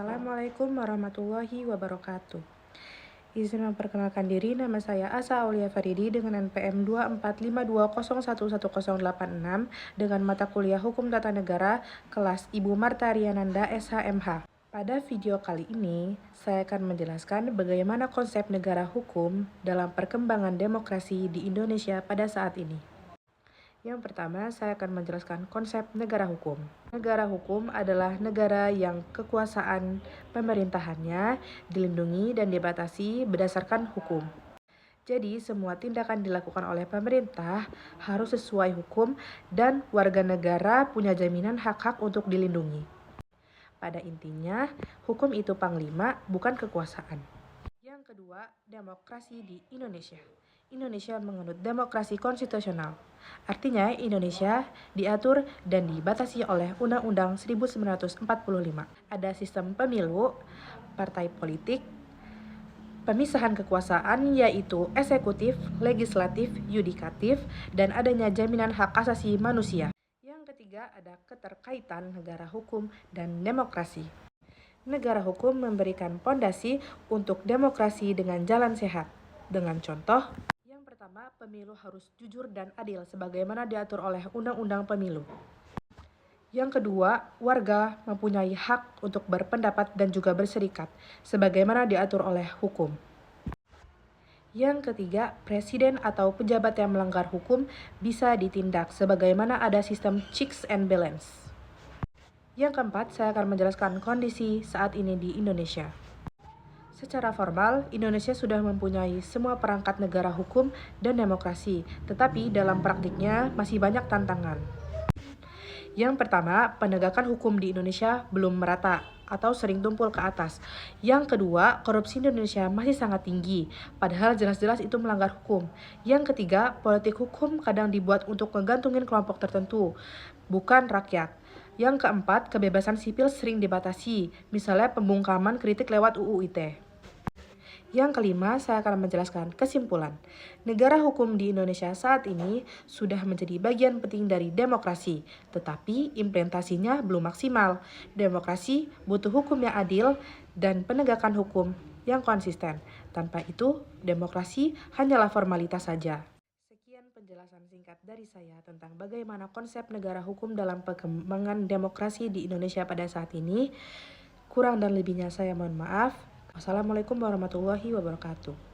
Assalamualaikum warahmatullahi wabarakatuh. Izin memperkenalkan diri, nama saya Asa Aulia Faridi dengan NPM 2452011086 dengan mata kuliah Hukum Tata Negara kelas Ibu Marta Riananda SHMH. Pada video kali ini, saya akan menjelaskan bagaimana konsep negara hukum dalam perkembangan demokrasi di Indonesia pada saat ini. Yang pertama, saya akan menjelaskan konsep negara hukum. Negara hukum adalah negara yang kekuasaan pemerintahannya dilindungi dan dibatasi berdasarkan hukum. Jadi, semua tindakan dilakukan oleh pemerintah harus sesuai hukum dan warga negara punya jaminan hak-hak untuk dilindungi. Pada intinya, hukum itu panglima, bukan kekuasaan. Yang kedua, demokrasi di Indonesia. Indonesia menganut demokrasi konstitusional. Artinya, Indonesia diatur dan dibatasi oleh Undang-Undang 1945. Ada sistem pemilu, partai politik, pemisahan kekuasaan yaitu eksekutif, legislatif, yudikatif, dan adanya jaminan hak asasi manusia. Yang ketiga, ada keterkaitan negara hukum dan demokrasi. Negara hukum memberikan pondasi untuk demokrasi dengan jalan sehat. Dengan contoh, yang pertama, pemilu harus jujur dan adil sebagaimana diatur oleh Undang-Undang Pemilu. Yang kedua, warga mempunyai hak untuk berpendapat dan juga berserikat sebagaimana diatur oleh hukum. Yang ketiga, presiden atau pejabat yang melanggar hukum bisa ditindak sebagaimana ada sistem checks and balance. Yang keempat, saya akan menjelaskan kondisi saat ini di Indonesia. Secara formal, Indonesia sudah mempunyai semua perangkat negara hukum dan demokrasi, tetapi dalam praktiknya masih banyak tantangan. Yang pertama, penegakan hukum di Indonesia belum merata atau sering tumpul ke atas. Yang kedua, korupsi di Indonesia masih sangat tinggi, padahal jelas-jelas itu melanggar hukum. Yang ketiga, politik hukum kadang dibuat untuk menggantungin kelompok tertentu, bukan rakyat. Yang keempat, kebebasan sipil sering dibatasi, misalnya pembungkaman kritik lewat UU ITE. Yang kelima, saya akan menjelaskan kesimpulan. Negara hukum di Indonesia saat ini sudah menjadi bagian penting dari demokrasi, tetapi implementasinya belum maksimal. Demokrasi butuh hukum yang adil dan penegakan hukum yang konsisten. Tanpa itu, demokrasi hanyalah formalitas saja. Sekian penjelasan singkat dari saya tentang bagaimana konsep negara hukum dalam perkembangan demokrasi di Indonesia pada saat ini. Kurang dan lebihnya saya mohon maaf. Wassalamualaikum warahmatullahi wabarakatuh.